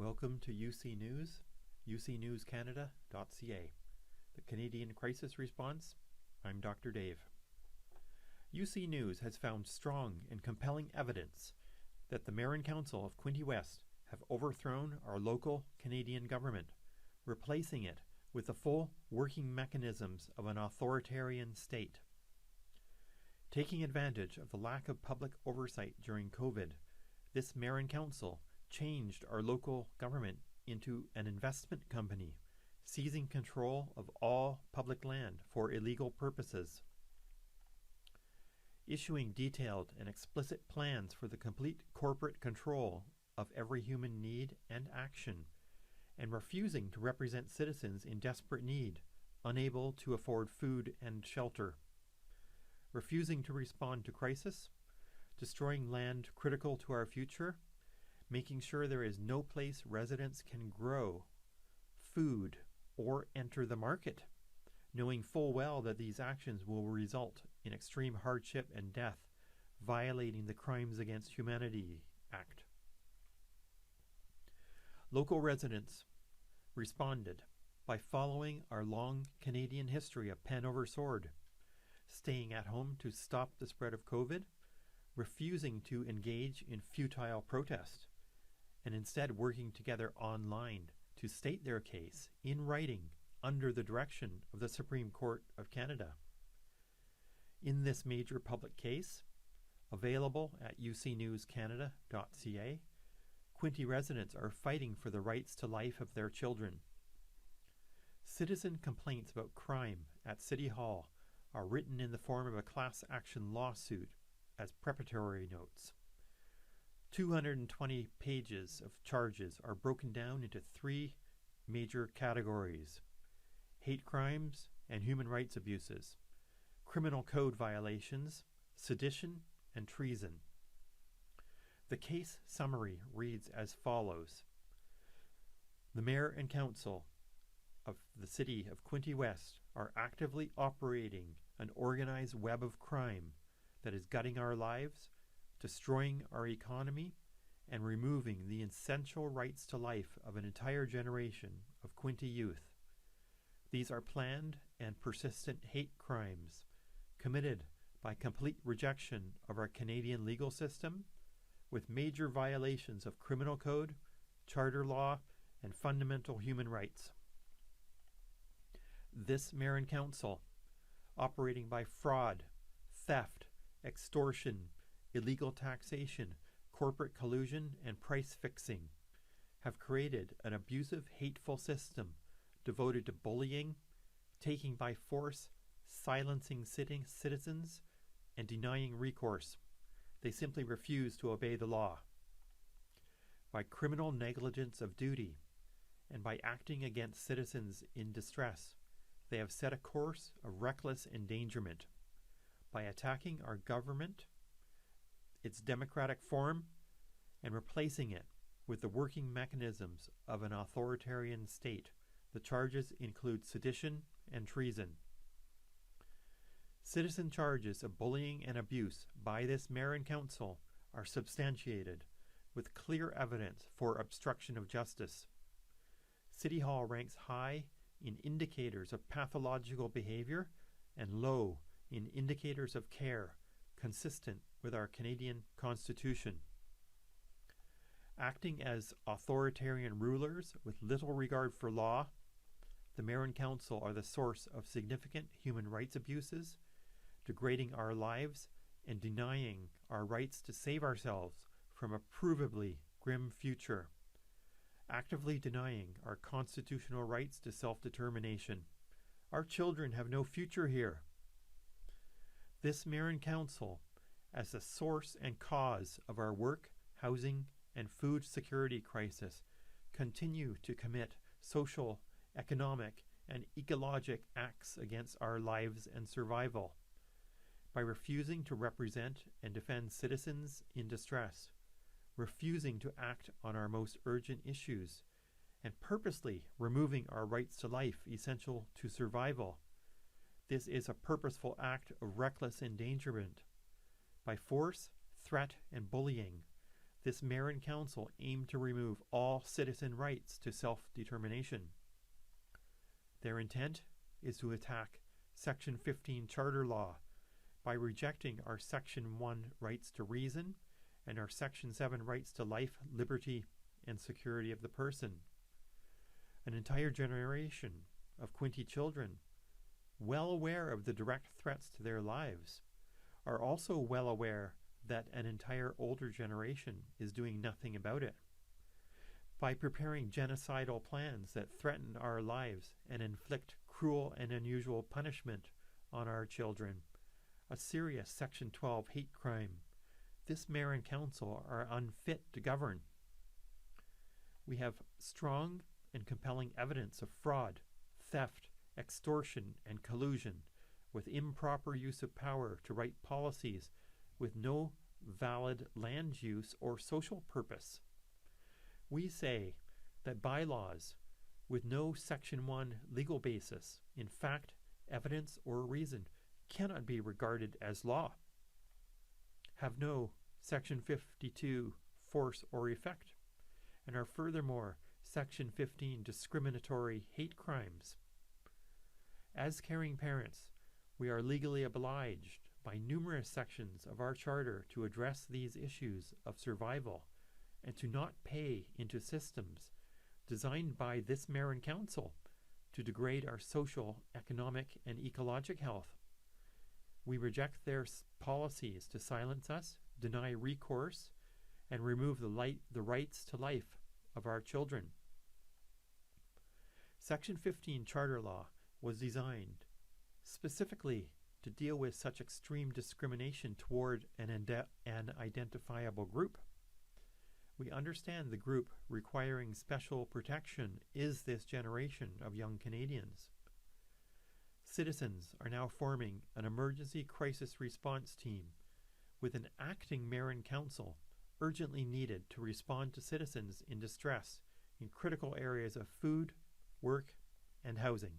Welcome to UC News, ucnewscanada.ca. The Canadian Crisis Response. I'm Dr. Dave. UC News has found strong and compelling evidence that the Mayor and Council of Quinte West have overthrown our local Canadian government, replacing it with the full working mechanisms of an authoritarian state. Taking advantage of the lack of public oversight during COVID, this Mayor and Council changed our local government into an investment company, seizing control of all public land for illegal purposes, issuing detailed and explicit plans for the complete corporate control of every human need and action, and refusing to represent citizens in desperate need, unable to afford food and shelter, refusing to respond to crisis, destroying land critical to our future, making sure there is no place residents can grow food or enter the market, knowing full well that these actions will result in extreme hardship and death, violating the Crimes Against Humanity Act. Local residents responded by following our long Canadian history of pen over sword, staying at home to stop the spread of COVID, refusing to engage in futile protest, and instead working together online to state their case in writing under the direction of the Supreme Court of Canada. In this major public case, available at ucnewscanada.ca, Quinte residents are fighting for the rights to life of their children. Citizen complaints about crime at City Hall are written in the form of a class action lawsuit as preparatory notes. 220 pages of charges are broken down into three major categories: hate crimes and human rights abuses, criminal code violations, sedition, and treason. The case summary reads as follows. The Mayor and Council of the City of Quinte West are actively operating an organized web of crime that is gutting our lives, destroying our economy, and removing the essential rights to life of an entire generation of Quinte youth. These are planned and persistent hate crimes committed by complete rejection of our Canadian legal system, with major violations of criminal code, charter law, and fundamental human rights. This Mayor and Council, operating by fraud, theft, extortion, illegal taxation, corporate collusion, and price fixing, have created an abusive, hateful system devoted to bullying, taking by force, silencing citizens, and denying recourse. They simply refuse to obey the law. By criminal negligence of duty, and by acting against citizens in distress, they have set a course of reckless endangerment. By attacking our government, its democratic form, and replacing it with the working mechanisms of an authoritarian state, the charges include sedition and treason. Citizen charges of bullying and abuse by this Mayor and Council are substantiated with clear evidence for obstruction of justice. City Hall ranks high in indicators of pathological behavior and low in indicators of care, consistent with our Canadian Constitution. Acting as authoritarian rulers with little regard for law, the Mayor and Council are the source of significant human rights abuses, degrading our lives and denying our rights to save ourselves from a provably grim future, actively denying our constitutional rights to self-determination. Our children have no future here. This Mayor and Council, as the source and cause of our work, housing, and food security crisis, continue to commit social, economic, and ecologic acts against our lives and survival. By refusing to represent and defend citizens in distress, refusing to act on our most urgent issues, and purposely removing our rights to life essential to survival. This is a purposeful act of reckless endangerment. By force, threat, and bullying, this Marin Council aimed to remove all citizen rights to self-determination. Their intent is to attack Section 15 Charter Law by rejecting our Section 1 rights to reason and our Section 7 rights to life, liberty, and security of the person. An entire generation of Quinte children, well aware of the direct threats to their lives, are also well aware that an entire older generation is doing nothing about it. By preparing genocidal plans that threaten our lives and inflict cruel and unusual punishment on our children, a serious Section 12 hate crime, this Mayor and Council are unfit to govern. We have strong and compelling evidence of fraud, theft, extortion, and collusion with improper use of power to write policies with no valid land use or social purpose. We say that bylaws with no Section 1 legal basis, in fact, evidence, or reason, cannot be regarded as law, have no Section 52 force or effect, and are furthermore Section 15 discriminatory hate crimes. As caring parents, we are legally obliged by numerous sections of our charter to address these issues of survival and to not pay into systems designed by this Mayor and Council to degrade our social, economic, and ecologic health. We reject their policies to silence us, deny recourse, and remove the rights to life of our children. Section 15 Charter Law was designed specifically to deal with such extreme discrimination toward an identifiable group. We understand the group requiring special protection is this generation of young Canadians. Citizens are now forming an emergency crisis response team with an acting Mayor and Council urgently needed to respond to citizens in distress in critical areas of food, work, and housing.